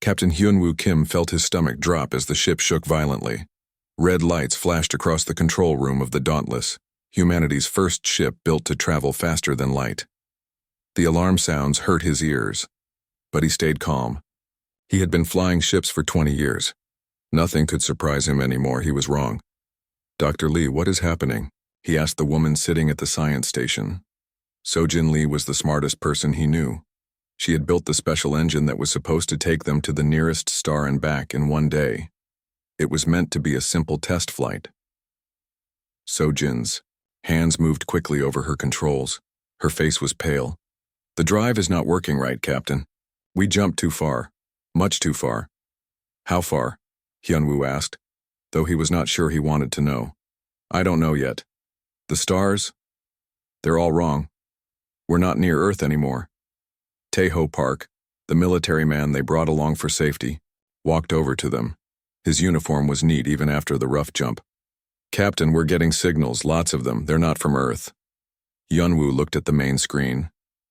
Captain Hyunwoo Kim felt his stomach drop as the ship shook violently. Red lights flashed across the control room of the Dauntless, humanity's first ship built to travel faster than light. The alarm sounds hurt his ears, but he stayed calm. He had been flying ships for 20 years. Nothing could surprise him anymore. He was wrong. "Dr. Lee, what is happening?" he asked the woman sitting at the science station. Sojin Lee was the smartest person he knew. She had built the special engine that was supposed to take them to the nearest star and back in one day. It was meant to be a simple test flight. Sojin's hands moved quickly over her controls. Her face was pale. "The drive is not working right, Captain. We jumped too far. Much too far." "How far?" Hyunwoo asked, though he was not sure he wanted to know. "I don't know yet. The stars? They're all wrong. We're not near Earth anymore." Taeho Park, the military man they brought along for safety, walked over to them. His uniform was neat even after the rough jump. "Captain, we're getting signals, lots of them. They're not from Earth." Hyunwoo looked at the main screen.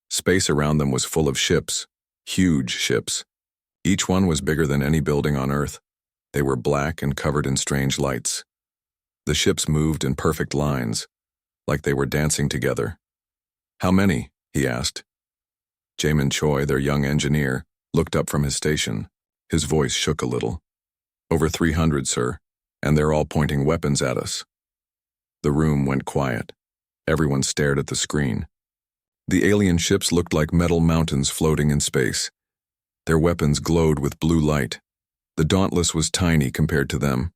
Space around them was full of ships, huge ships. Each one was bigger than any building on Earth. They were black and covered in strange lights. The ships moved in perfect lines, like they were dancing together. "How many?" he asked. Jaemin Choi, their young engineer, looked up from his station. His voice shook a little. "Over 300, sir, and they're all pointing weapons at us." The room went quiet. Everyone stared at the screen. The alien ships looked like metal mountains floating in space. Their weapons glowed with blue light. The Dauntless was tiny compared to them.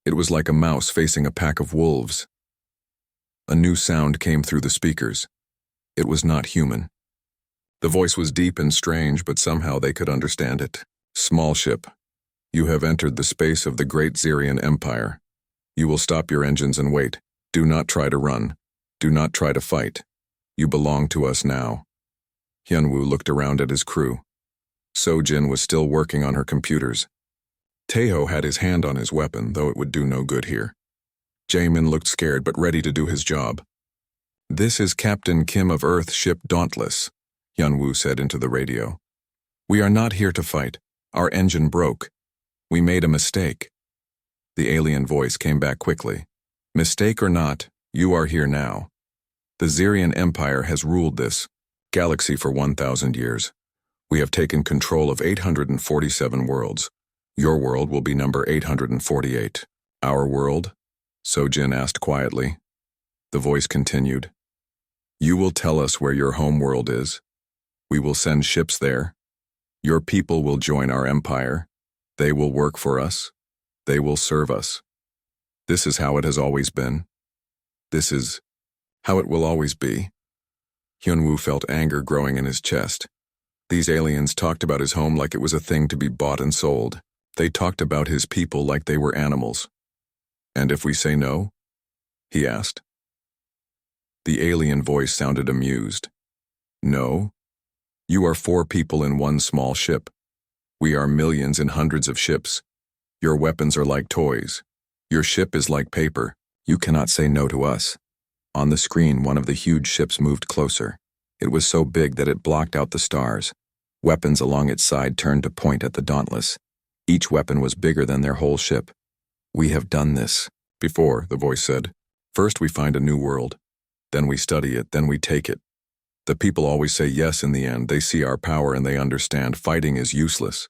It was like a mouse facing a pack of wolves. A new sound came through the speakers. It was not human. The voice was deep and strange, but somehow they could understand it. "Small ship, you have entered the space of the great Xerian Empire. You will stop your engines and wait. Do not try to run. Do not try to fight. You belong to us now." Hyunwoo looked around at his crew. Sojin was still working on her computers. Taeho had his hand on his weapon, though it would do no good here. Jaemin looked scared but ready to do his job. "This is Captain Kim of Earth ship Dauntless," Hyunwoo said into the radio. "We are not here to fight. Our engine broke. We made a mistake." The alien voice came back quickly. "Mistake or not, you are here now. The Xerian Empire has ruled this galaxy for 1,000 years. We have taken control of 847 worlds. Your world will be number 848. "Our world?" Sojin asked quietly. The voice continued. "You will tell us where your home world is. We will send ships there. Your people will join our empire. They will work for us. They will serve us. This is how it has always been. This is how it will always be." Hyunwoo felt anger growing in his chest. These aliens talked about his home like it was a thing to be bought and sold. They talked about his people like they were animals. "And if we say no?" he asked. The alien voice sounded amused. "No. You are 4 people in one small ship. We are millions and hundreds of ships. Your weapons are like toys. Your ship is like paper. You cannot say no to us." On the screen, one of the huge ships moved closer. It was so big that it blocked out the stars. Weapons along its side turned to point at the Dauntless. Each weapon was bigger than their whole ship. "We have done this before," the voice said. "First we find a new world. Then we study it, then we take it. The people always say yes in the end. They see our power and they understand fighting is useless."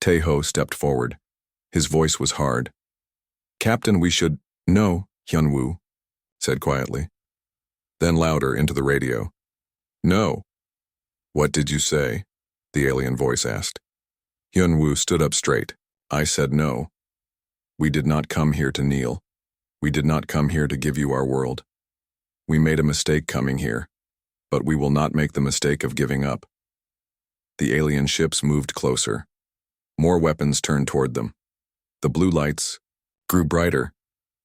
Taeho stepped forward. His voice was hard. "Captain, we should—" "No," Hyunwoo said quietly. Then louder into the radio. "No." "What did you say?" the alien voice asked. Hyunwoo stood up straight. "I said no. We did not come here to kneel. We did not come here to give you our world. We made a mistake coming here, but we will not make the mistake of giving up." The alien ships moved closer. More weapons turned toward them. The blue lights grew brighter.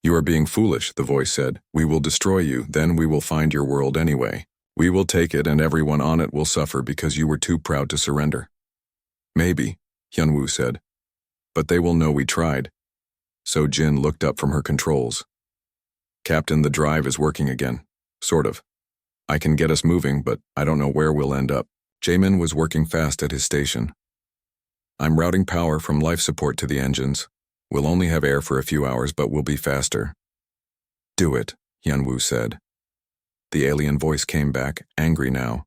"You are being foolish," the voice said. "We will destroy you, then we will find your world anyway. We will take it and everyone on it will suffer because you were too proud to surrender." "Maybe," Hyunwoo said. "But they will know we tried." Sojin looked up from her controls. "Captain, the drive is working again. Sort of. I can get us moving, but I don't know where we'll end up." Jaemin was working fast at his station. I'm routing power from life support to the engines. We'll only have air for a few hours, but we'll be faster. Do it, Hyunwoo said. The alien voice came back, angry now.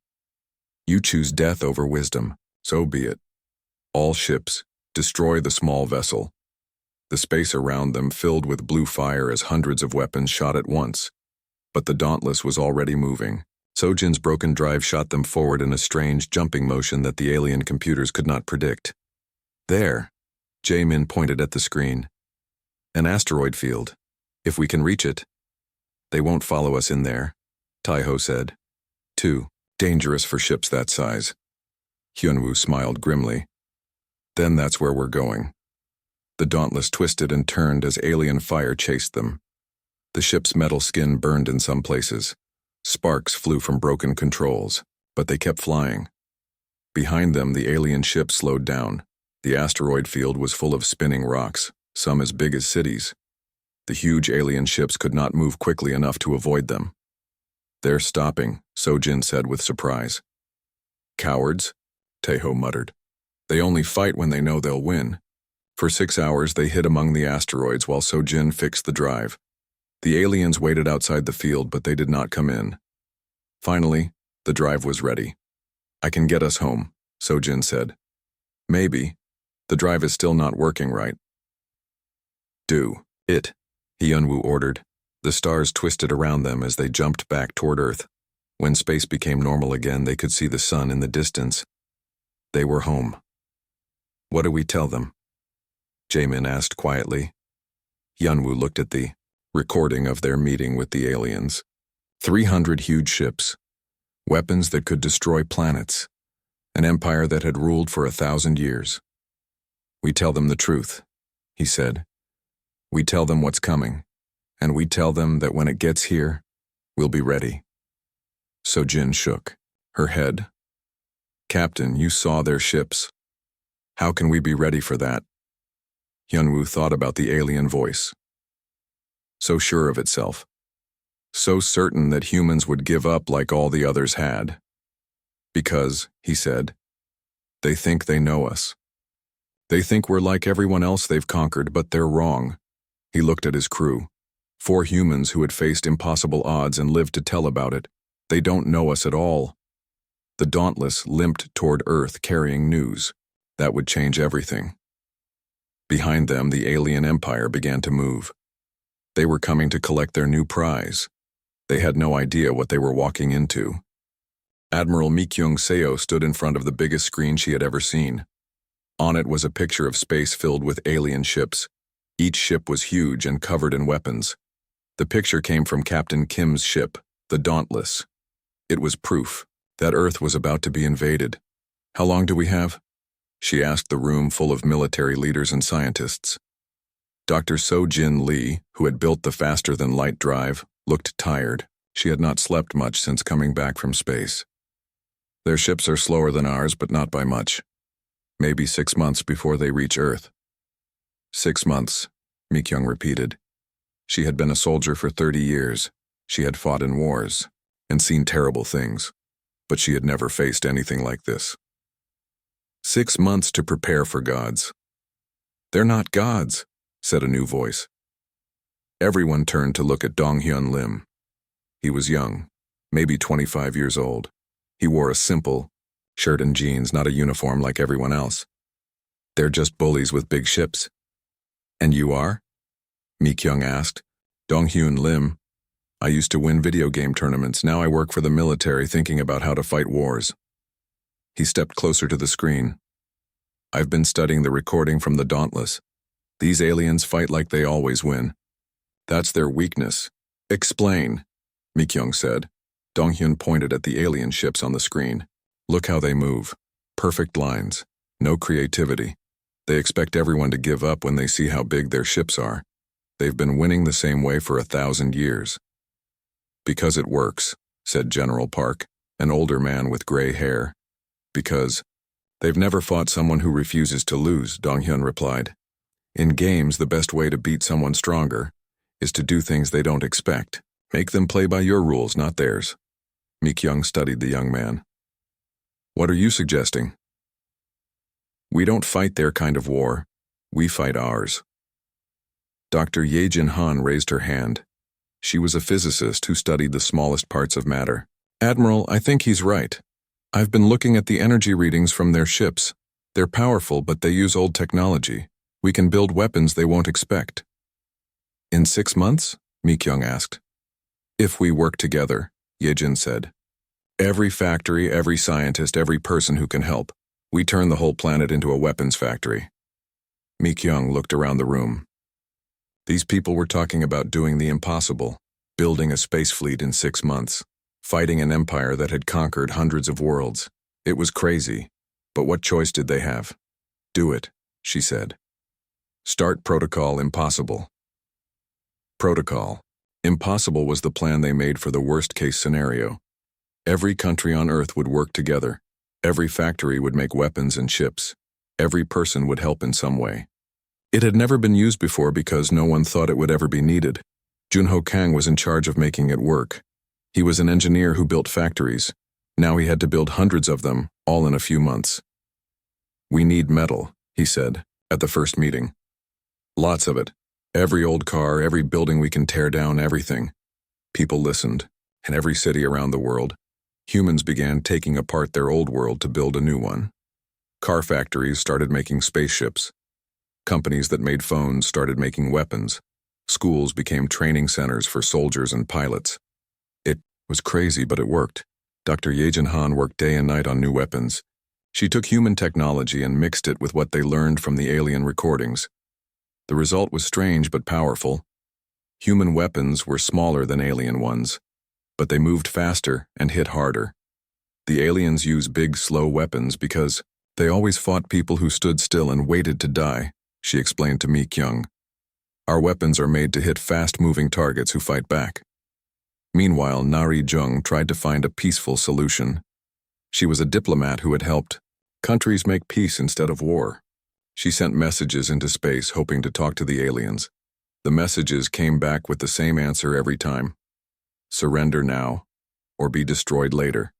You choose death over wisdom, so be it. All ships, destroy the small vessel. The space around them filled with blue fire as hundreds of weapons shot at once. But the Dauntless was already moving. Sojin's broken drive shot them forward in a strange jumping motion that the alien computers could not predict. There, Jae-min pointed at the screen. An asteroid field. If we can reach it. They won't follow us in there, Taiho said. Too dangerous for ships that size. Hyunwoo smiled grimly. Then that's where we're going. The Dauntless twisted and turned as alien fire chased them. The ship's metal skin burned in some places. Sparks flew from broken controls, but they kept flying. Behind them, the alien ship slowed down. The asteroid field was full of spinning rocks, some as big as cities. The huge alien ships could not move quickly enough to avoid them. They're stopping, Sojin said with surprise. Cowards, Taeho muttered. They only fight when they know they'll win. For 6 hours, they hid among the asteroids while Sojin fixed the drive. The aliens waited outside the field, but they did not come in. Finally, the drive was ready. I can get us home, Sojin said. Maybe. The drive is still not working right. Do it, Hyunwoo ordered. The stars twisted around them as they jumped back toward Earth. When space became normal again, they could see the sun in the distance. They were home. What do we tell them? Jae-min asked quietly. Hyunwoo looked at the recording of their meeting with the aliens. 300 huge ships. Weapons that could destroy planets. An empire that had ruled for 1,000 years. We tell them the truth, he said. We tell them what's coming. And we tell them that when it gets here, we'll be ready. Sojin shook her head. Captain, you saw their ships. How can we be ready for that? Hyunwoo thought about the alien voice. So sure of itself. So certain that humans would give up like all the others had. Because, he said, they think they know us. They think we're like everyone else they've conquered, but they're wrong. He looked at his crew. 4 humans who had faced impossible odds and lived to tell about it. They don't know us at all. The Dauntless limped toward Earth carrying news. That would change everything. Behind them, the alien empire began to move. They were coming to collect their new prize. They had no idea what they were walking into. Admiral Mi-kyung-seo stood in front of the biggest screen she had ever seen. On it was a picture of space filled with alien ships. Each ship was huge and covered in weapons. The picture came from Captain Kim's ship, the Dauntless. It was proof that Earth was about to be invaded. How long do we have? She asked the room full of military leaders and scientists. Dr. Sojin Lee, who had built the faster-than-light drive, looked tired. She had not slept much since coming back from space. Their ships are slower than ours, but not by much. Maybe 6 months before they reach Earth. 6 months, Mi-kyung repeated. She had been a soldier for 30 years. She had fought in wars and seen terrible things, but she had never faced anything like this. 6 months to prepare for gods. They're not gods, said a new voice. Everyone turned to look at Dong-hyun Lim. He was young, maybe 25 years old. He wore a simple shirt and jeans, not a uniform like everyone else. They're just bullies with big ships. And you are? Mi-kyung asked. Dong-hyun Lim. I used to win video game tournaments. Now I work for the military thinking about how to fight wars. He stepped closer to the screen. I've been studying the recording from the Dauntless. These aliens fight like they always win. That's their weakness. Explain, Mi-kyung said. Dong-hyun pointed at the alien ships on the screen. Look how they move. Perfect lines. No creativity. They expect everyone to give up when they see how big their ships are. They've been winning the same way for 1,000 years. Because it works, said General Park, an older man with gray hair. Because they've never fought someone who refuses to lose, Dong-hyun replied. In games, the best way to beat someone stronger is to do things they don't expect. Make them play by your rules, not theirs. Mi-kyung studied the young man. What are you suggesting? We don't fight their kind of war. We fight ours. Dr. Yejin Han raised her hand. She was a physicist who studied the smallest parts of matter. Admiral, I think he's right. I've been looking at the energy readings from their ships. They're powerful, but they use old technology. We can build weapons they won't expect. In 6 months? Mi-kyung asked. If we work together, Yejin said. Every factory, every scientist, every person who can help. We turn the whole planet into a weapons factory. Mi-kyung looked around the room. These people were talking about doing the impossible, building a space fleet in 6 months, fighting an empire that had conquered hundreds of worlds. It was crazy, but what choice did they have? Do it, she said. Start Protocol Impossible. Protocol Impossible was the plan they made for the worst-case scenario. Every country on Earth would work together. Every factory would make weapons and ships. Every person would help in some way. It had never been used before because no one thought it would ever be needed. Junho Kang was in charge of making it work. He was an engineer who built factories. Now he had to build hundreds of them, all in a few months. We need metal, he said, at the first meeting. Lots of it. Every old car, every building we can tear down, everything. People listened. In every city around the world, humans began taking apart their old world to build a new one. Car factories started making spaceships. Companies that made phones started making weapons. Schools became training centers for soldiers and pilots. It was crazy, but it worked. Dr. Yejin Han worked day and night on new weapons. She took human technology and mixed it with what they learned from the alien recordings. The result was strange but powerful. Human weapons were smaller than alien ones, but they moved faster and hit harder. The aliens use big, slow weapons because they always fought people who stood still and waited to die, she explained to Mi-kyung. Our weapons are made to hit fast-moving targets who fight back. Meanwhile, Nari Jung tried to find a peaceful solution. She was a diplomat who had helped countries make peace instead of war. She sent messages into space hoping to talk to the aliens. The messages came back with the same answer every time. Surrender now, or be destroyed later.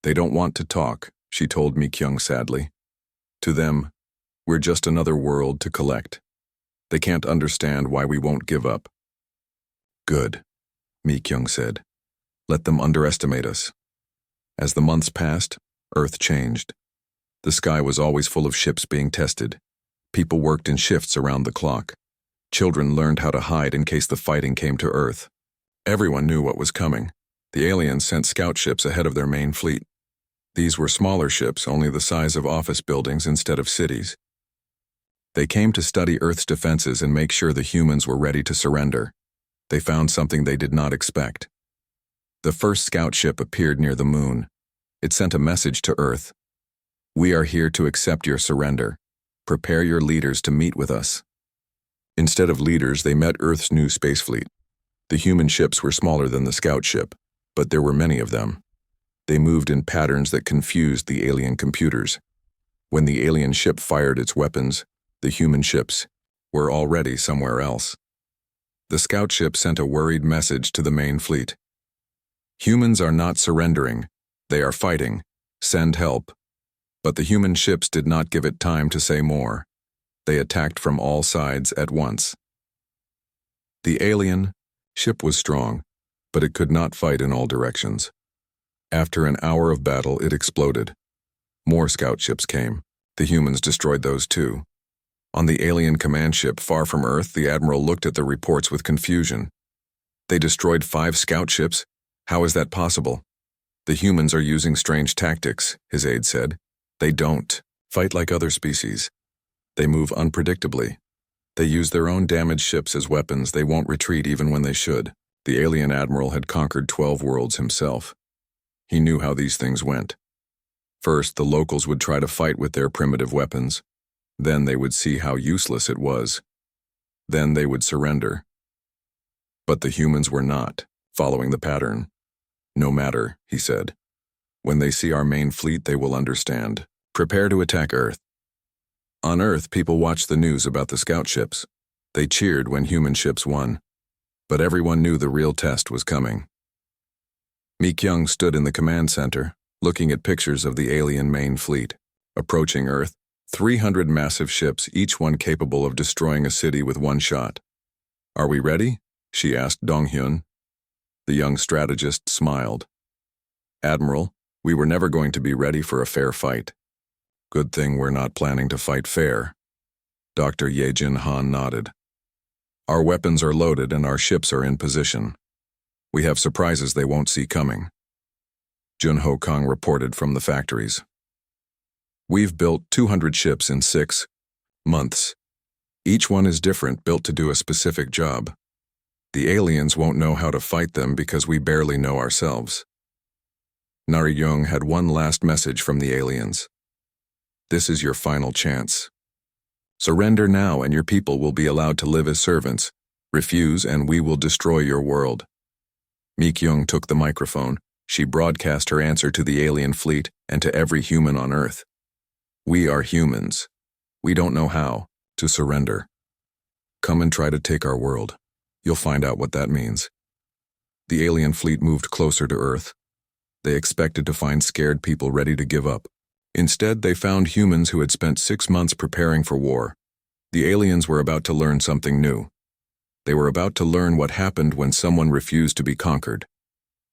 They don't want to talk, she told Mi-kyung sadly. To them, we're just another world to collect. They can't understand why we won't give up. Good, Mi-kyung said. Let them underestimate us. As the months passed, Earth changed. The sky was always full of ships being tested. People worked in shifts around the clock. Children learned how to hide in case the fighting came to Earth. Everyone knew what was coming. The aliens sent scout ships ahead of their main fleet. These were smaller ships, only the size of office buildings instead of cities. They came to study Earth's defenses and make sure the humans were ready to surrender. They found something they did not expect. The first scout ship appeared near the moon. It sent a message to Earth. We are here to accept your surrender. Prepare your leaders to meet with us. Instead of leaders, they met Earth's new space fleet. The human ships were smaller than the scout ship, but there were many of them. They moved in patterns that confused the alien computers. When the alien ship fired its weapons, the human ships were already somewhere else. The scout ship sent a worried message to the main fleet. Humans are not surrendering. They are fighting. Send help. But the human ships did not give it time to say more. They attacked from all sides at once. The alien ship was strong, but it could not fight in all directions. After an hour of battle, it exploded. More scout ships came. The humans destroyed those too. On the alien command ship far from Earth, the admiral looked at the reports with confusion. They destroyed 5 scout ships? How is that possible? The humans are using strange tactics, his aide said. They don't fight like other species. They move unpredictably. They use their own damaged ships as weapons. They won't retreat even when they should. The alien admiral had conquered 12 worlds himself. He knew how these things went. First, the locals would try to fight with their primitive weapons. Then they would see how useless it was. Then they would surrender. But the humans were not following the pattern. No matter, he said. When they see our main fleet, they will understand. Prepare to attack Earth. On Earth, people watched the news about the scout ships. They cheered when human ships won. But everyone knew the real test was coming. Mi-kyung stood in the command center, looking at pictures of the alien main fleet, approaching Earth, 300 massive ships, each one capable of destroying a city with one shot. Are we ready? She asked Dong-hyun. The young strategist smiled. Admiral, we were never going to be ready for a fair fight. Good thing we're not planning to fight fair. Dr. Ye-jin Han nodded. Our weapons are loaded and our ships are in position. We have surprises they won't see coming. Jun-ho Kang reported from the factories. We've built 200 ships in 6 months. Each one is different, built to do a specific job. The aliens won't know how to fight them because we barely know ourselves. Narration had one last message from the aliens. This is your final chance. Surrender now and your people will be allowed to live as servants. Refuse and we will destroy your world. Mi-kyung took the microphone. She broadcast her answer to the alien fleet and to every human on Earth. We are humans. We don't know how to surrender. Come and try to take our world. You'll find out what that means. The alien fleet moved closer to Earth. They expected to find scared people ready to give up. Instead, they found humans who had spent 6 months preparing for war. The aliens were about to learn something new. They were about to learn what happened when someone refused to be conquered.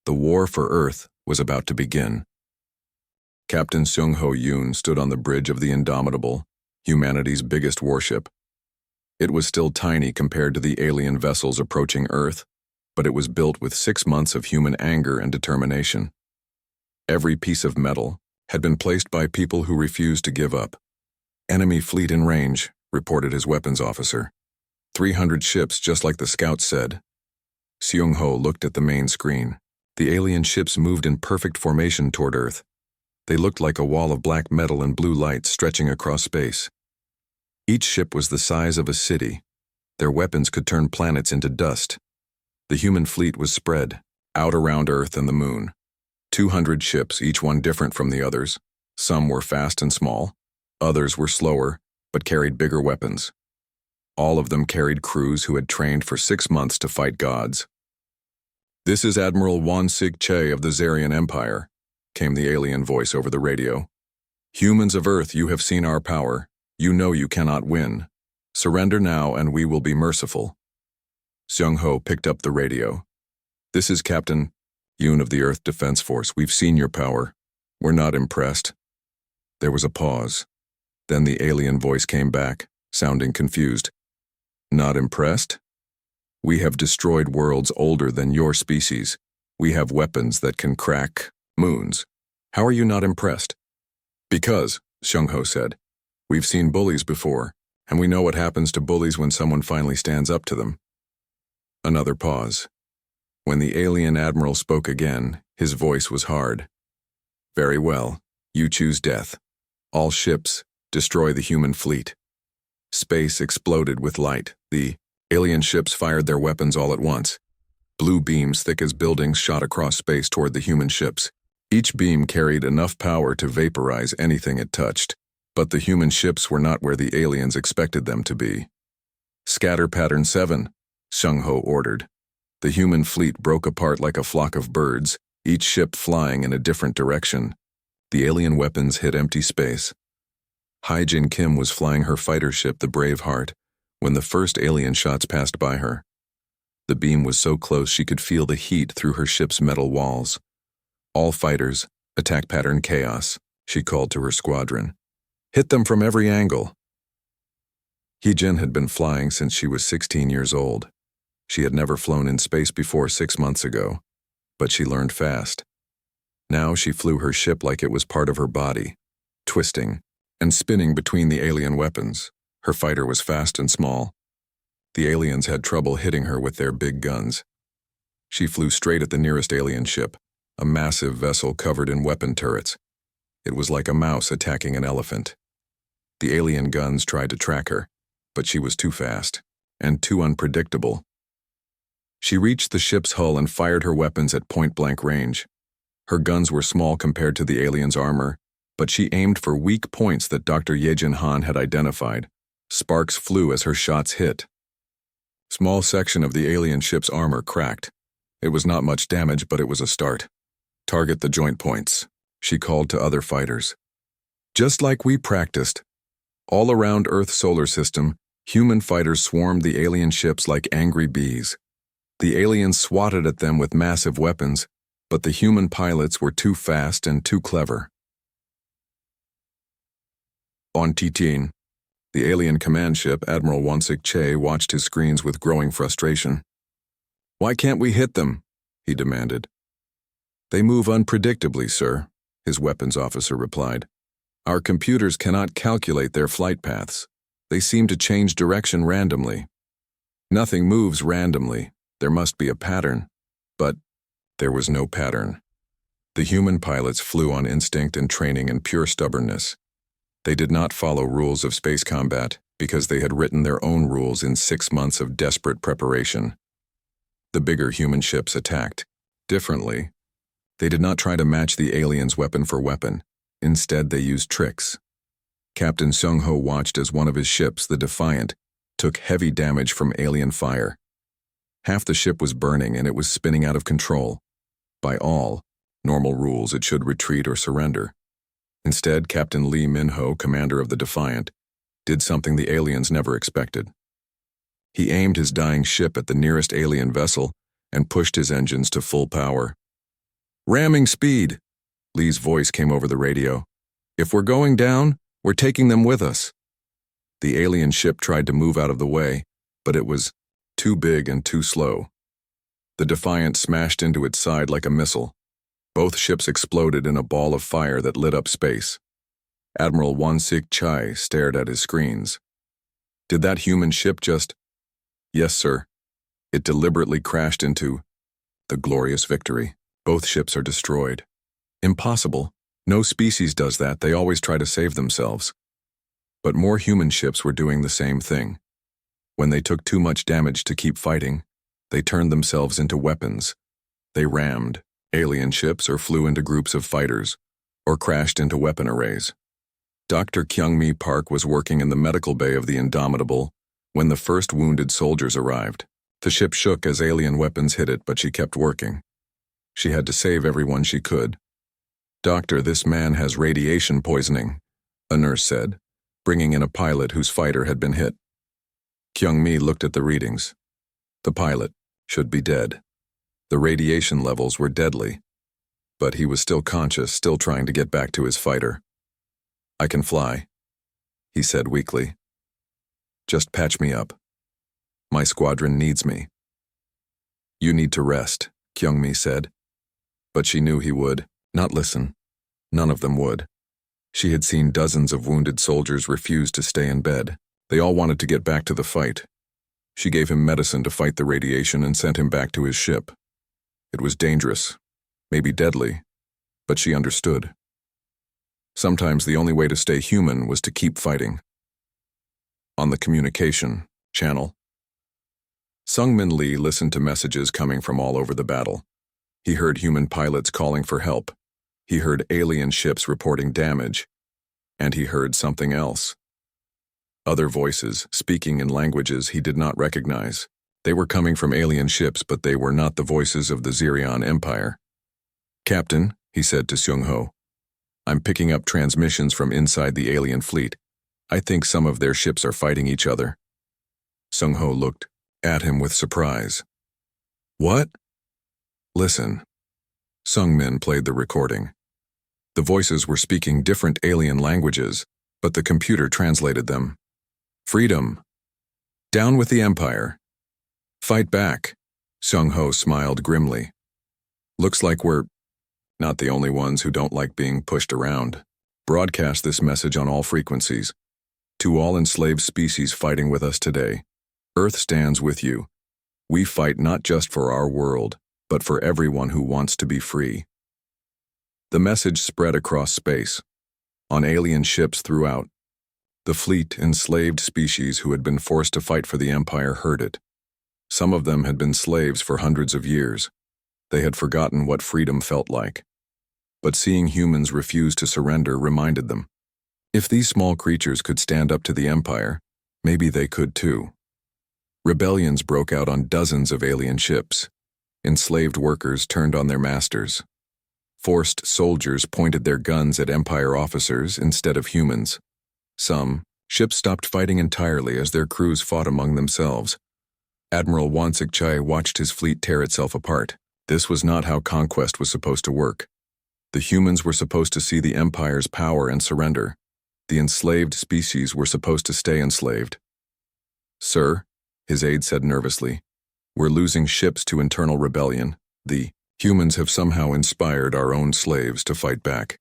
The war for Earth was about to begin. Captain Seung-ho Yoon stood on the bridge of the Indomitable, humanity's biggest warship. It was still tiny compared to the alien vessels approaching Earth, but it was built with 6 months of human anger and determination. Every piece of metal had been placed by people who refused to give up. Enemy fleet in range, reported his weapons officer. 300 ships, just like the scouts said. Seung-ho looked at the main screen. The alien ships moved in perfect formation toward Earth. They looked like a wall of black metal and blue light stretching across space. Each ship was the size of a city. Their weapons could turn planets into dust. The human fleet was spread out around Earth and the moon. 200 ships, each one different from the others. Some were fast and small. Others were slower, but carried bigger weapons. All of them carried crews who had trained for 6 months to fight gods. This is Admiral Won-sig-che of the Zarian Empire, came the alien voice over the radio. Humans of Earth, you have seen our power. You know you cannot win. Surrender now and we will be merciful. Seung-ho picked up the radio. This is Captain Yoon of the Earth Defense Force. We've seen your power. We're not impressed. There was a pause. Then the alien voice came back, sounding confused. Not impressed? We have destroyed worlds older than your species. We have weapons that can crack moons. How are you not impressed? Because, Seung-ho said, we've seen bullies before, and we know what happens to bullies when someone finally stands up to them. Another pause. When the alien admiral spoke again, his voice was hard. Very well, you choose death. All ships, destroy the human fleet. Space exploded with light. The alien ships fired their weapons all at once. Blue beams thick as buildings shot across space toward the human ships. Each beam carried enough power to vaporize anything it touched, but the human ships were not where the aliens expected them to be. Scatter Pattern 7, Seung-ho ordered. The human fleet broke apart like a flock of birds, each ship flying in a different direction. The alien weapons hit empty space. Hae-jin Kim was flying her fighter ship, the Braveheart, when the first alien shots passed by her. The beam was so close she could feel the heat through her ship's metal walls. All fighters, attack pattern chaos, she called to her squadron. Hit them from every angle. Hae-jin had been flying since she was 16 years old. She had never flown in space before 6 months ago, but she learned fast. Now she flew her ship like it was part of her body, twisting and spinning between the alien weapons. Her fighter was fast and small. The aliens had trouble hitting her with their big guns. She flew straight at the nearest alien ship, a massive vessel covered in weapon turrets. It was like a mouse attacking an elephant. The alien guns tried to track her, but she was too fast and too unpredictable. She reached the ship's hull and fired her weapons at point-blank range. Her guns were small compared to the alien's armor, but she aimed for weak points that Dr. Ye-jin Han had identified. Sparks flew as her shots hit. Small section of the alien ship's armor cracked. It was not much damage, but it was a start. Target the joint points, she called to other fighters. Just like we practiced, All around Earth's solar system, human fighters swarmed the alien ships like angry bees. The aliens swatted at them with massive weapons, but the human pilots were too fast and too clever. On Titin, the alien command ship, Admiral Wansik Che watched his screens with growing frustration. "Why can't we hit them?" he demanded. "They move unpredictably, sir," his weapons officer replied. "Our computers cannot calculate their flight paths. They seem to change direction randomly." "Nothing moves randomly. There must be a pattern." But there was no pattern. The human pilots flew on instinct and training and pure stubbornness. They did not follow rules of space combat because they had written their own rules in 6 months of desperate preparation. The bigger human ships attacked differently. They did not try to match the aliens weapon for weapon. Instead, they used tricks. Captain Seung-ho watched as one of his ships, the Defiant, took heavy damage from alien fire. Half the ship was burning and it was spinning out of control. By all normal rules, it should retreat or surrender. Instead, Captain Lee Min-ho, commander of the Defiant, did something the aliens never expected. He aimed his dying ship at the nearest alien vessel and pushed his engines to full power. "Ramming speed," Lee's voice came over the radio. "If we're going down, we're taking them with us." The alien ship tried to move out of the way, but it was too big and too slow. The Defiant smashed into its side like a missile. Both ships exploded in a ball of fire that lit up space. Admiral Wansik Chai stared at his screens. "Did that human ship just—" "Yes, sir. It deliberately crashed into the glorious victory. Both ships are destroyed." "Impossible. No species does that. They always try to save themselves." But more human ships were doing the same thing. When they took too much damage to keep fighting, they turned themselves into weapons. They rammed alien ships or flew into groups of fighters, or crashed into weapon arrays. Dr. Kyung-mi Park was working in the medical bay of the Indomitable when the first wounded soldiers arrived. The ship shook as alien weapons hit it, but she kept working. She had to save everyone she could. "Doctor, this man has radiation poisoning," a nurse said, bringing in a pilot whose fighter had been hit. Kyung-mi looked at the readings. The pilot should be dead. The radiation levels were deadly, but he was still conscious, still trying to get back to his fighter. "I can fly," he said weakly. "Just patch me up. My squadron needs me." "You need to rest," Kyung-mi said. But she knew he would not listen. None of them would. She had seen dozens of wounded soldiers refuse to stay in bed. They all wanted to get back to the fight. She gave him medicine to fight the radiation and sent him back to his ship. It was dangerous, maybe deadly, but she understood. Sometimes the only way to stay human was to keep fighting. On the communication channel, Sung-min Lee listened to messages coming from all over the battle. He heard human pilots calling for help. He heard alien ships reporting damage. And he heard something else. Other voices, speaking in languages he did not recognize. They were coming from alien ships, but they were not the voices of the Zirion Empire. "Captain," he said to Seung-ho, "I'm picking up transmissions from inside the alien fleet. I think some of their ships are fighting each other." Seung-ho looked at him with surprise. "What?" "Listen." Sung-min played the recording. The voices were speaking different alien languages, but the computer translated them. "Freedom. Down with the Empire. Fight back." Seung-ho smiled grimly. "Looks like we're not the only ones who don't like being pushed around. Broadcast this message on all frequencies. To all enslaved species fighting with us today, Earth stands with you. We fight not just for our world, but for everyone who wants to be free." The message spread across space, on alien ships throughout. The fleet, enslaved species who had been forced to fight for the Empire heard it. Some of them had been slaves for hundreds of years. They had forgotten what freedom felt like. But seeing humans refuse to surrender reminded them. If these small creatures could stand up to the Empire, maybe they could too. Rebellions broke out on dozens of alien ships. Enslaved workers turned on their masters. Forced soldiers pointed their guns at Empire officers instead of humans. Some, Ships stopped fighting entirely as their crews fought among themselves. Admiral Wansik-chai watched his fleet tear itself apart. This was not how conquest was supposed to work. The humans were supposed to see the Empire's power and surrender. The enslaved species were supposed to stay enslaved. "Sir," his aide said nervously, "we're losing ships to internal rebellion. The humans have somehow inspired our own slaves to fight back."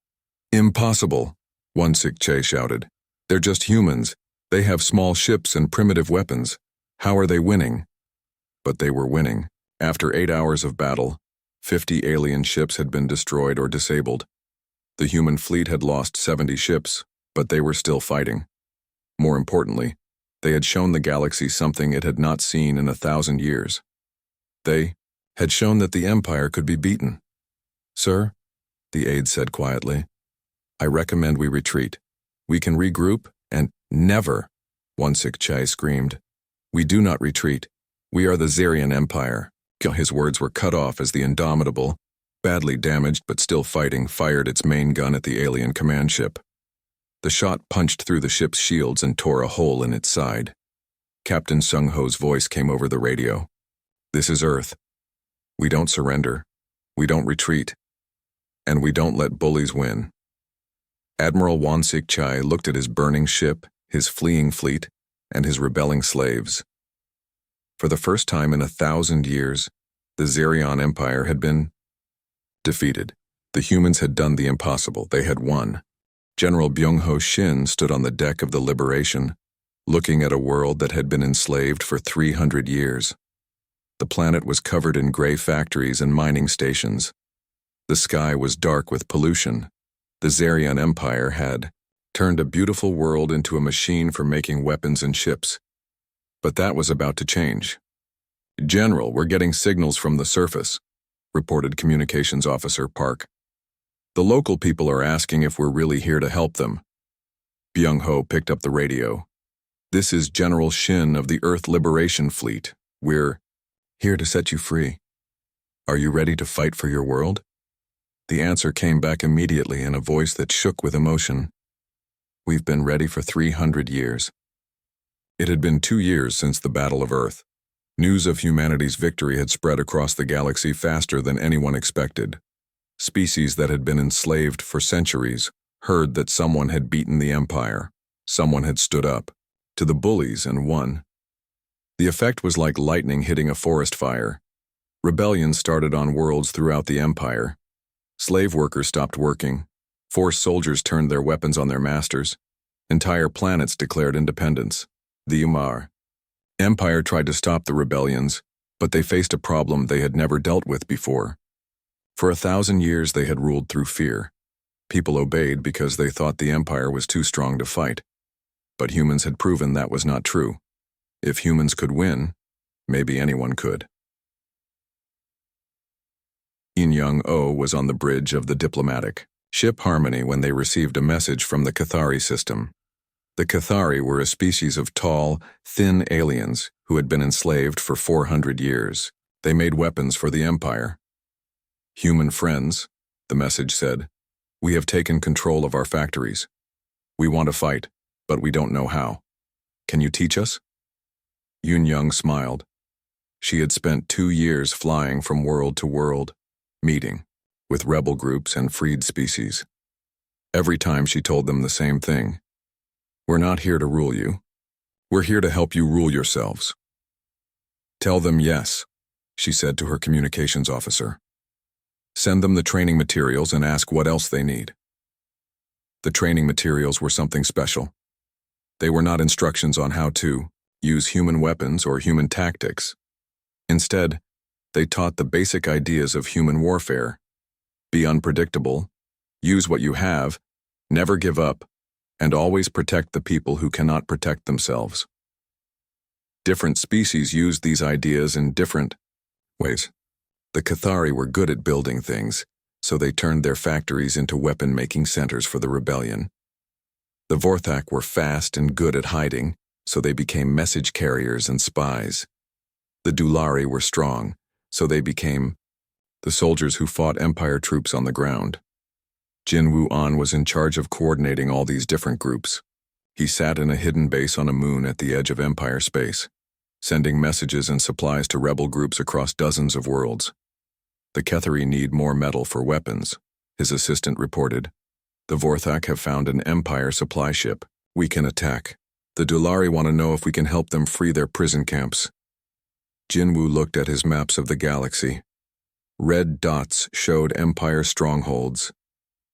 "Impossible," Wansik-chai shouted. "They're just humans. They have small ships and primitive weapons. How are they winning?" But they were winning. After 8 hours of battle, 50 alien ships had been destroyed or disabled. The human fleet had lost 70 ships, but they were still fighting. More importantly, they had shown the galaxy something it had not seen in 1,000 years. They had shown that the Empire could be beaten. "Sir," the aide said quietly, "I recommend we retreat. We can regroup and—" "Never," Wansik-chai screamed. "We do not retreat. We are the Zarian Empire." His words were cut off as the Indomitable, badly damaged but still fighting, fired its main gun at the alien command ship. The shot punched through the ship's shields and tore a hole in its side. Captain Sung-ho's voice came over the radio. "This is Earth. We don't surrender. We don't retreat. And we don't let bullies win." Admiral Wansik-chai looked at his burning ship, his fleeing fleet, and his rebelling slaves. For the first time in 1,000 years, the Zarian Empire had been defeated. The humans had done the impossible. They had won. General Byung-ho Shin stood on the deck of the Liberation, looking at a world that had been enslaved for 300 years. The planet was covered in gray factories and mining stations. The sky was dark with pollution. The Zarian Empire had turned a beautiful world into a machine for making weapons and ships. But that was about to change. "General, we're getting signals from the surface," reported Communications Officer Park. "The local people are asking if we're really here to help them." Byung-ho picked up the radio. "This is General Shin of the Earth Liberation Fleet. We're here to set you free. Are you ready to fight for your world?" The answer came back immediately in a voice that shook with emotion. "We've been ready for 300 years. It had been 2 years since the Battle of Earth. News of humanity's victory had spread across the galaxy faster than anyone expected. Species that had been enslaved for centuries heard that someone had beaten the Empire. Someone had stood up to the bullies and won. The effect was like lightning hitting a forest fire. Rebellion started on worlds throughout the Empire. Slave workers stopped working. Forced soldiers turned their weapons on their masters. Entire planets declared independence. The Empire tried to stop the rebellions, but they faced a problem they had never dealt with before. For 1,000 years they had ruled through fear. People obeyed because they thought the Empire was too strong to fight. But humans had proven that was not true. If humans could win, maybe anyone could. In Young-oh was on the bridge of the diplomatic ship Harmony when they received a message from the Cathari system. The Cathari were a species of tall, thin aliens who had been enslaved for 400 years. They made weapons for the Empire. "Human friends," the message said, "we have taken control of our factories. We want to fight, but we don't know how. Can you teach us?" Yoon-young smiled. She had spent 2 years flying from world to world, meeting with rebel groups and freed species. Every time she told them the same thing. "We're not here to rule you. We're here to help you rule yourselves." "Tell them yes," she said to her communications officer. "Send them the training materials and ask what else they need." The training materials were something special. They were not instructions on how to use human weapons or human tactics. Instead, they taught the basic ideas of human warfare. Be unpredictable, use what you have, never give up, and always protect the people who cannot protect themselves. Different species used these ideas in different ways. The Cathari were good at building things, so they turned their factories into weapon-making centers for the rebellion. The Vorthak were fast and good at hiding, so they became message carriers and spies. The Dulari were strong, so they became the soldiers who fought Empire troops on the ground. Jin Woo-an was in charge of coordinating all these different groups. He sat in a hidden base on a moon at the edge of Empire space, sending messages and supplies to rebel groups across dozens of worlds. The Kethari need more metal for weapons, his assistant reported. The Vorthak have found an Empire supply ship. We can attack. The Dulari want to know if we can help them free their prison camps. Jinwoo looked at his maps of the galaxy. Red dots showed Empire strongholds.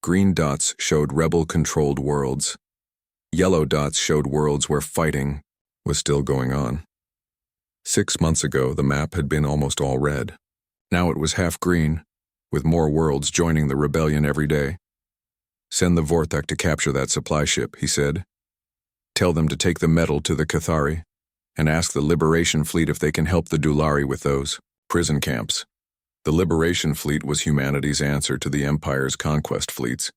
Green dots showed rebel-controlled worlds. Yellow dots showed worlds where fighting was still going on. 6 months ago, the map had been almost all red. Now it was half green, with more worlds joining the rebellion every day. Send the Vorthak to capture that supply ship, he said. Tell them to take the metal to the Kethari, and ask the Liberation Fleet if they can help the Dulari with those prison camps. The Liberation Fleet was humanity's answer to the Empire's conquest fleets,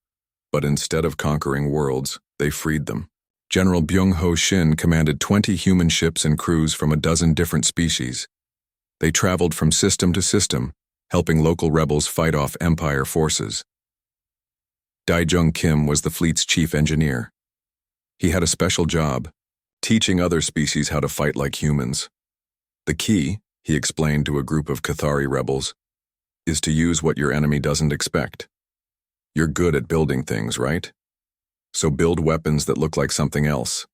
but instead of conquering worlds, they freed them. General Byung-ho Shin commanded 20 human ships and crews from a dozen different species. They traveled from system to system, helping local rebels fight off Empire forces. Daijung Kim was the fleet's chief engineer. He had a special job, teaching other species how to fight like humans. The key, he explained to a group of Kethari rebels, is to use what your enemy doesn't expect. You're good at building things, right? So build weapons that look like something else.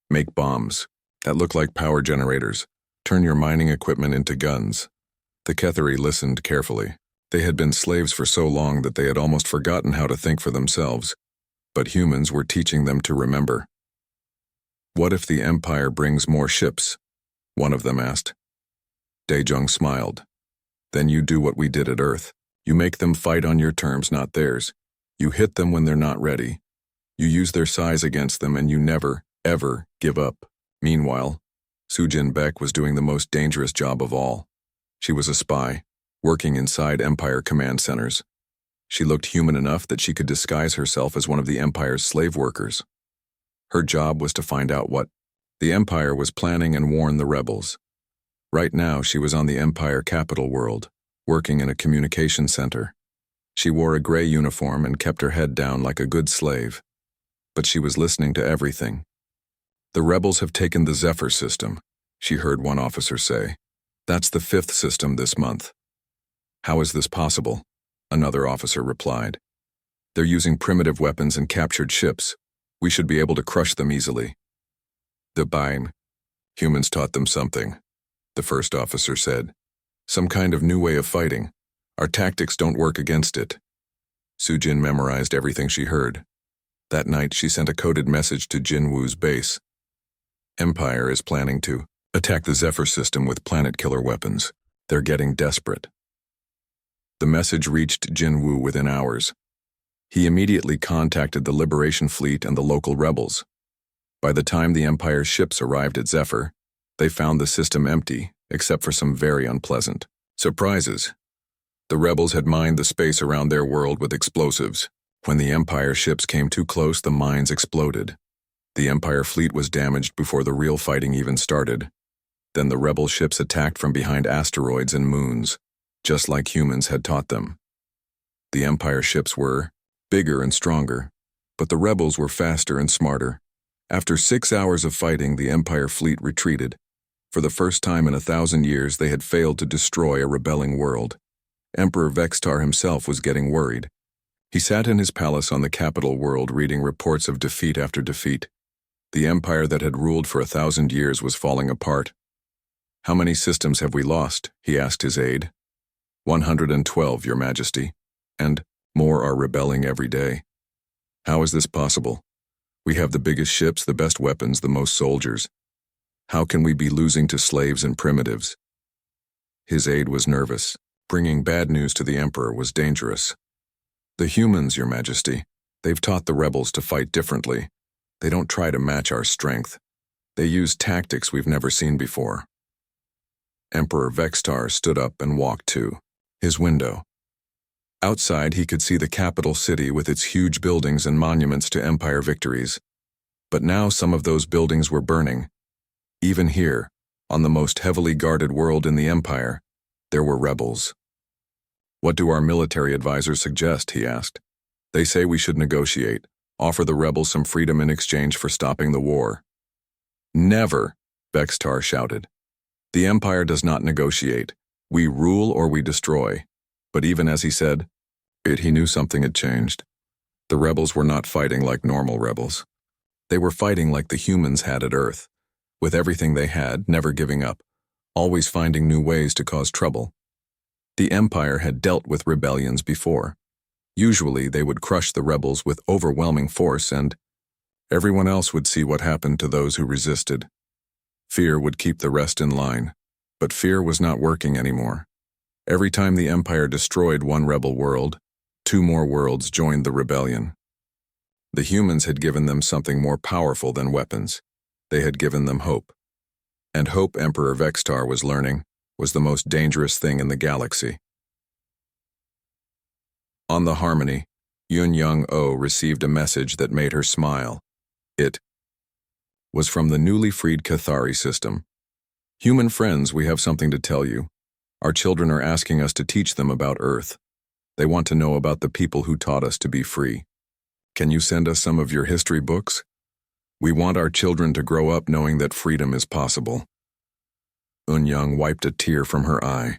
Make bombs that look like power generators. Turn your mining equipment into guns. The Kethari listened carefully. They had been slaves for so long that they had almost forgotten how to think for themselves, but humans were teaching them to remember. What if the Empire brings more ships? One of them asked. Daejung smiled. Then you do what we did at Earth. You make them fight on your terms, not theirs. You hit them when they're not ready. You use their size against them, and you never, ever give up. Meanwhile, Sujin Beck was doing the most dangerous job of all. She was a spy, working inside Empire command centers. She looked human enough that she could disguise herself as one of the Empire's slave workers. Her job was to find out what the Empire was planning and warn the rebels. Right now, she was on the Empire capital world, working in a communication center. She wore a gray uniform and kept her head down like a good slave. But she was listening to everything. The rebels have taken the Zephyr system, she heard one officer say. That's the 5th system this month. How is this possible? Another officer replied. They're using primitive weapons and captured ships. We should be able to crush them easily. The Baim. Humans taught them something, the first officer said. Some kind of new way of fighting. Our tactics don't work against it. Sujin memorized everything she heard. That night, she sent a coded message to Jinwoo's base. Empire is planning to attack the Zephyr system with planet-killer weapons. They're getting desperate. The message reached Jinwoo within hours. He immediately contacted the Liberation Fleet and the local rebels. By the time the Empire's ships arrived at Zephyr, they found the system empty, except for some very unpleasant surprises. The rebels had mined the space around their world with explosives. When the Empire ships came too close, the mines exploded. The Empire fleet was damaged before the real fighting even started. Then the rebel ships attacked from behind asteroids and moons, just like humans had taught them. The Empire ships were bigger and stronger, but the rebels were faster and smarter. After 6 hours of fighting, the Empire fleet retreated. For the first time in 1,000 years, they had failed to destroy a rebelling world. Emperor Vextar himself was getting worried. He sat in his palace on the capital world reading reports of defeat after defeat. The empire that had ruled for 1,000 years was falling apart. How many systems have we lost? He asked his aide. 112, Your Majesty, and more are rebelling every day. How is this possible? We have the biggest ships, the best weapons, the most soldiers. How can we be losing to slaves and primitives? His aide was nervous. Bringing bad news to the emperor was dangerous. The humans, Your Majesty, they've taught the rebels to fight differently. They don't try to match our strength. They use tactics we've never seen before. Emperor Vextar stood up and walked to his window. Outside, he could see the capital city with its huge buildings and monuments to empire victories. But now some of those buildings were burning. Even here, on the most heavily guarded world in the empire, there were rebels. What do our military advisors suggest? He asked. They say we should negotiate. Offer the rebels some freedom in exchange for stopping the war. Never, Vextar shouted. The Empire does not negotiate. We rule or we destroy. But even as he said it, he knew something had changed. The rebels were not fighting like normal rebels. They were fighting like the humans had at Earth, with everything they had, never giving up, always finding new ways to cause trouble. The Empire had dealt with rebellions before. Usually they would crush the rebels with overwhelming force, and everyone else would see what happened to those who resisted. Fear would keep the rest in line, but fear was not working anymore. Every time the Empire destroyed one rebel world, 2 more worlds joined the rebellion. The humans had given them something more powerful than weapons. They had given them hope. And hope, Emperor Vextar was learning, was the most dangerous thing in the galaxy. On the Harmony, Yun Young-oh received a message that made her smile. It was from the newly freed Cathari system. Human friends, we have something to tell you. Our children are asking us to teach them about Earth. They want to know about the people who taught us to be free. Can you send us some of your history books? We want our children to grow up knowing that freedom is possible. Eun-young wiped a tear from her eye.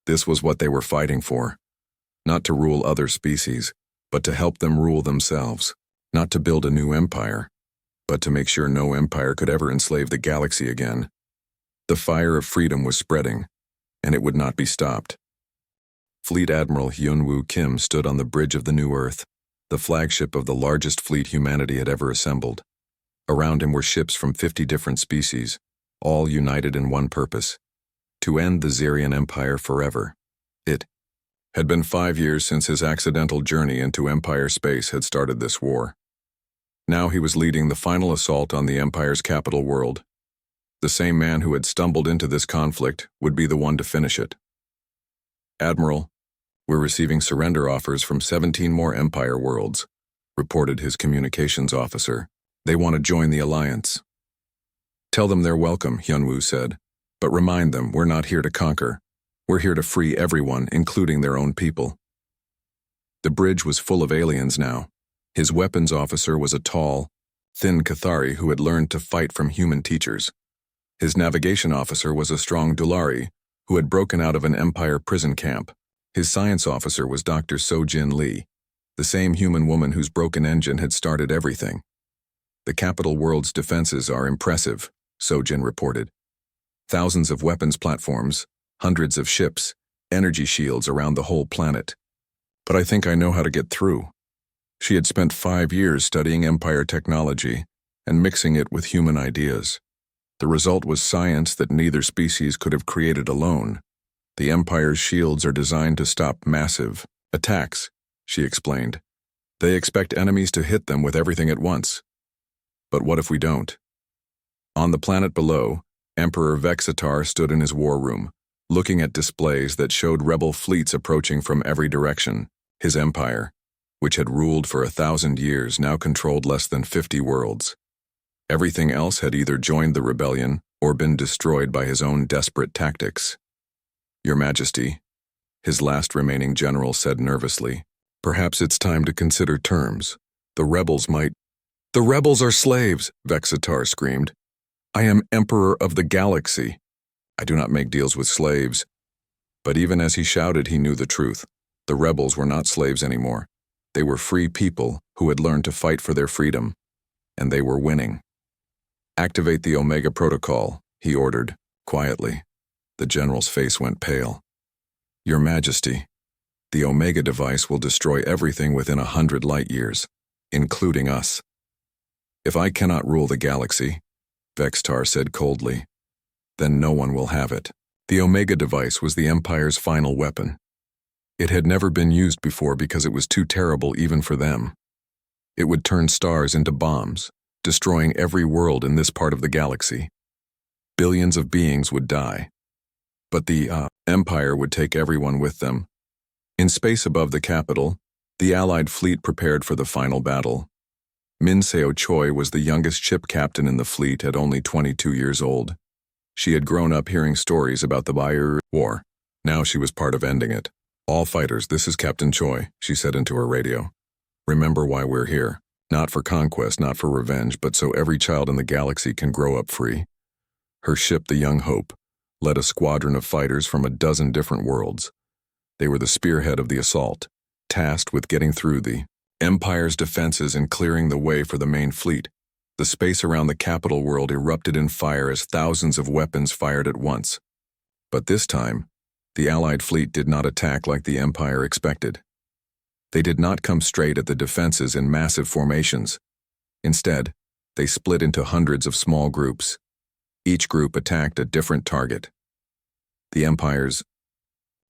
This was what they were fighting for. Not to rule other species, but to help them rule themselves. Not to build a new empire, but to make sure no empire could ever enslave the galaxy again. The fire of freedom was spreading, and it would not be stopped. Fleet Admiral Hyun-woo Kim stood on the bridge of the New Earth, the flagship of the largest fleet humanity had ever assembled. Around him were ships from 50 different species, all united in one purpose: to end the Zerian Empire forever. It had been 5 years since his accidental journey into Empire space had started this war. Now he was leading the final assault on the Empire's capital world. The same man who had stumbled into this conflict would be the one to finish it. Admiral, we're receiving surrender offers from 17 more Empire worlds, reported his communications officer. They want to join the alliance. Tell them they're welcome, Hyun-woo said, but remind them we're not here to conquer. We're here to free everyone, including their own people. The bridge was full of aliens now. His weapons officer was a tall, thin Cathari who had learned to fight from human teachers. His navigation officer was a strong Dulari who had broken out of an Empire prison camp. His science officer was Dr. So-Jin Lee, the same human woman whose broken engine had started everything. The capital world's defenses are impressive, So-Jin reported. Thousands of weapons platforms, hundreds of ships, energy shields around the whole planet. But I think I know how to get through. She had spent 5 years studying Empire technology and mixing it with human ideas. The result was science that neither species could have created alone. The Empire's shields are designed to stop massive attacks, she explained. They expect enemies to hit them with everything at once. But what if we don't? On the planet below, Emperor Vexatar stood in his war room, looking at displays that showed rebel fleets approaching from every direction. His empire, which had ruled for 1,000 years, now controlled less than 50 worlds. Everything else had either joined the rebellion or been destroyed by his own desperate tactics. Your Majesty, his last remaining general said nervously, perhaps it's time to consider terms. The rebels might— The rebels are slaves, Vexatar screamed. I am Emperor of the Galaxy. I do not make deals with slaves. But even as he shouted, he knew the truth. The rebels were not slaves anymore. They were free people who had learned to fight for their freedom. And they were winning. Activate the Omega Protocol, he ordered, quietly. The general's face went pale. Your Majesty, the Omega device will destroy everything within 100 light years, including us. If I cannot rule the galaxy, Vextar said coldly, then no one will have it. The Omega device was the Empire's final weapon. It had never been used before because it was too terrible even for them. It would turn stars into bombs, destroying every world in this part of the galaxy. Billions of beings would die. But the Empire would take everyone with them. In space above the capital, the Allied fleet prepared for the final battle. Min Seo Choi was the youngest ship captain in the fleet at only 22 years old. She had grown up hearing stories about the HFY War. Now she was part of ending it. All fighters, this is Captain Choi, she said into her radio. Remember why we're here. Not for conquest, not for revenge, but so every child in the galaxy can grow up free. Her ship, the Young Hope, led a squadron of fighters from a dozen different worlds. They were the spearhead of the assault, tasked with getting through the Empire's defenses and clearing the way for the main fleet. The space around the capital world erupted in fire as thousands of weapons fired at once. But this time, the Allied fleet did not attack like the Empire expected. They did not come straight at the defenses in massive formations. Instead, they split into hundreds of small groups. Each group attacked a different target. The Empire's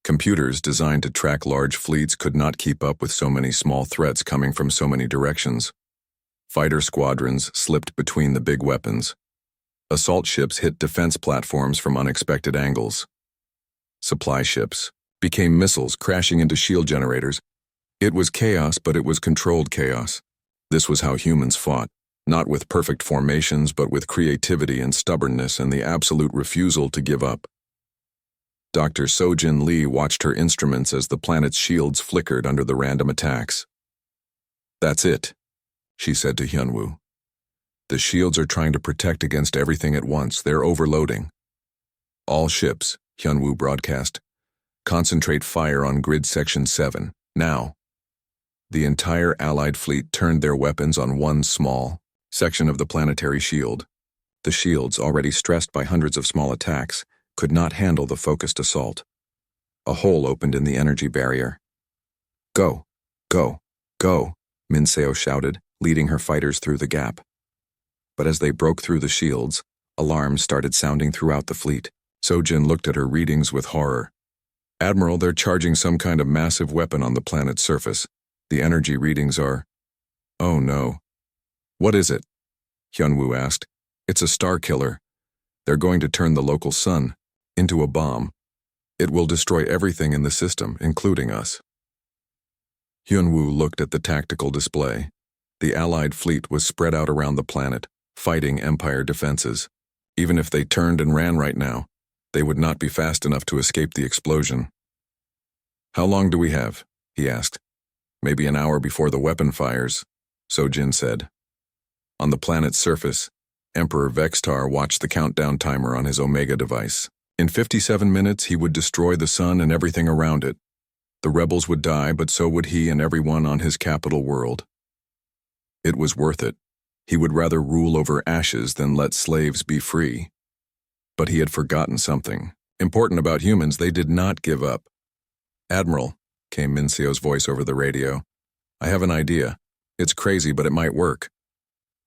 computers designed to track large fleets could not keep up with so many small threats coming from so many directions. Fighter squadrons slipped between the big weapons. Assault ships hit defense platforms from unexpected angles. Supply ships became missiles crashing into shield generators. It was chaos, but it was controlled chaos. This was how humans fought, not with perfect formations, but with creativity and stubbornness and the absolute refusal to give up. Dr. Sojin Lee watched her instruments as the planet's shields flickered under the random attacks. "That's it," she said to Hyunwoo. "The shields are trying to protect against everything at once. They're overloading." "All ships," Hyunwoo broadcast, "concentrate fire on grid section 7, now." The entire Allied fleet turned their weapons on one small section of the planetary shield. The shields, already stressed by hundreds of small attacks, could not handle the focused assault. A hole opened in the energy barrier. "Go, go, go," Minseo shouted, leading her fighters through the gap. But as they broke through the shields, alarms started sounding throughout the fleet. Sojin looked at her readings with horror. "Admiral, they're charging some kind of massive weapon on the planet's surface. The energy readings are—" "Oh no." "What is it?" Hyunwoo asked. "It's a star killer. They're going to turn the local sun into a bomb. It will destroy everything in the system, including us." Hyunwoo looked at the tactical display. The Allied fleet was spread out around the planet, fighting Empire defenses. Even if they turned and ran right now, they would not be fast enough to escape the explosion. "How long do we have?" he asked. "Maybe an hour before the weapon fires," Sojin said. On the planet's surface, Emperor Vextar watched the countdown timer on his Omega device. In 57 minutes, he would destroy the sun and everything around it. The rebels would die, but so would he and everyone on his capital world. It was worth it. He would rather rule over ashes than let slaves be free. But he had forgotten something important about humans. They did not give up. "Admiral," came Minseo's voice over the radio, "I have an idea. It's crazy, but it might work."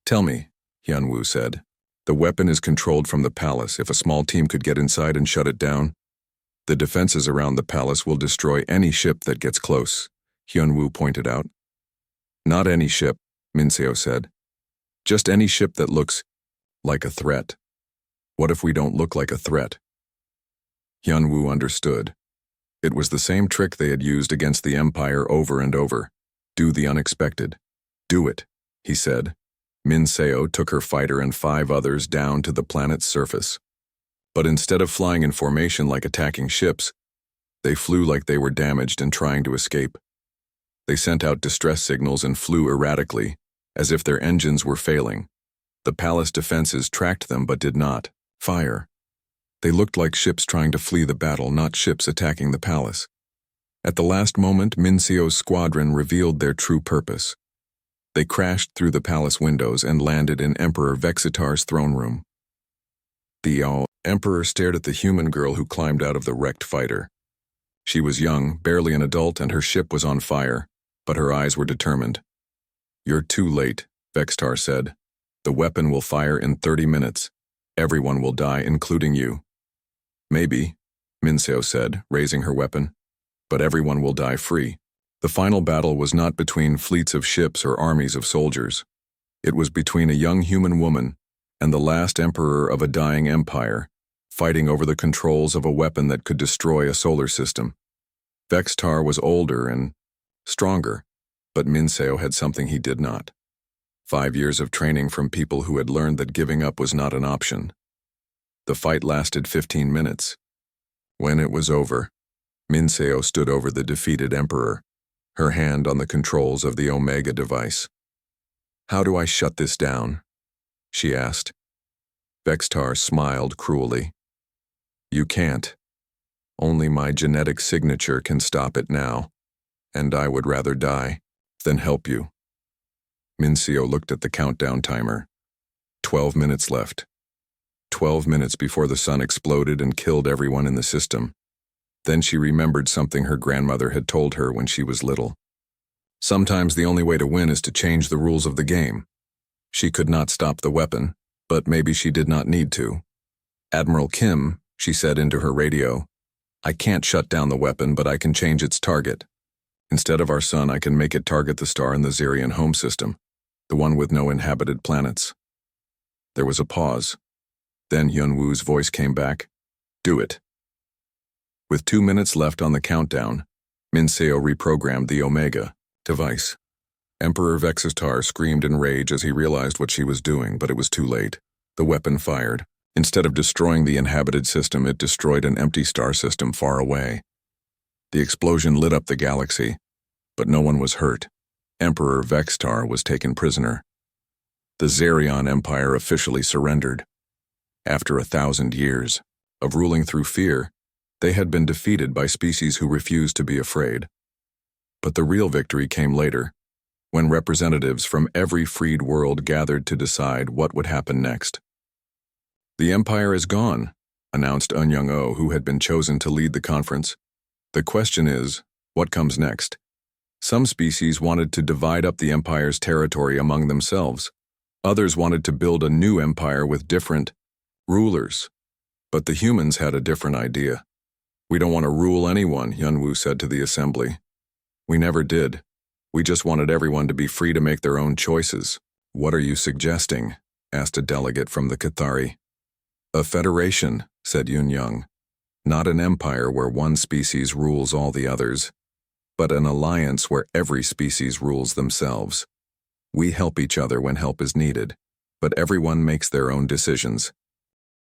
"Tell me," Hyunwoo said. "The weapon is controlled from the palace. If a small team could get inside and shut it down, the defenses around the palace will destroy any ship that gets close," Hyunwoo pointed out. "Not any ship," Minseo said. "Just any ship that looks like a threat." "What if we don't look like a threat?" Hyunwoo understood. It was the same trick they had used against the Empire over and over. Do the unexpected. "Do it," he said. Minseo took her fighter and 5 others down to the planet's surface. But instead of flying in formation like attacking ships, they flew like they were damaged and trying to escape. They sent out distress signals and flew erratically, as if their engines were failing. The palace defenses tracked them but did not fire. They looked like ships trying to flee the battle, not ships attacking the palace. At the last moment, Minseo's squadron revealed their true purpose. They crashed through the palace windows and landed in Emperor Vexitar's throne room. The Emperor stared at the human girl who climbed out of the wrecked fighter. She was young, barely an adult, and her ship was on fire, but her eyes were determined. "You're too late," Vextar said. "The weapon will fire in 30 minutes. Everyone will die, including you." "Maybe," Minseo said, raising her weapon. "But everyone will die free." The final battle was not between fleets of ships or armies of soldiers. It was between a young human woman and the last emperor of a dying empire, fighting over the controls of a weapon that could destroy a solar system. Vextar was older and stronger, but Minseo had something he did not. 5 years of training from people who had learned that giving up was not an option. The fight lasted 15 minutes. When it was over, Minseo stood over the defeated emperor, her hand on the controls of the Omega device. How do I shut this down? She asked. Vextar smiled cruelly. You can't. Only my genetic signature can stop it now, and I would rather die than help you. Mincio looked at the countdown timer. 12 minutes left. 12 minutes before the sun exploded and killed everyone in the system. Then she remembered something her grandmother had told her when she was little. Sometimes the only way to win is to change the rules of the game. She could not stop the weapon, but maybe she did not need to. Admiral Kim, she said into her radio, I can't shut down the weapon, but I can change its target. Instead of our sun, I can make it target the star in the Zerian home system, the one with no inhabited planets. There was a pause. Then Yunwu's voice came back. Do it. With 2 minutes left on the countdown, Minseo reprogrammed the Omega device. Emperor Vexistar screamed in rage as he realized what she was doing, but it was too late. The weapon fired. Instead of destroying the inhabited system, it destroyed an empty star system far away. The explosion lit up the galaxy, but no one was hurt. Emperor Vextar was taken prisoner. The Zerion Empire officially surrendered. After 1,000 years of ruling through fear, they had been defeated by species who refused to be afraid. But the real victory came later, when representatives from every freed world gathered to decide what would happen next. The Empire is gone, announced Eun-Young-oh, who had been chosen to lead the conference. The question is, what comes next? Some species wanted to divide up the Empire's territory among themselves. Others wanted to build a new empire with different rulers. But the humans had a different idea. We don't want to rule anyone, Yunwu said to the assembly. We never did. We just wanted everyone to be free to make their own choices. What are you suggesting? Asked a delegate from the Cathari. A federation, said Yun-Young. Not an empire where one species rules all the others, but an alliance where every species rules themselves. We help each other when help is needed, but everyone makes their own decisions.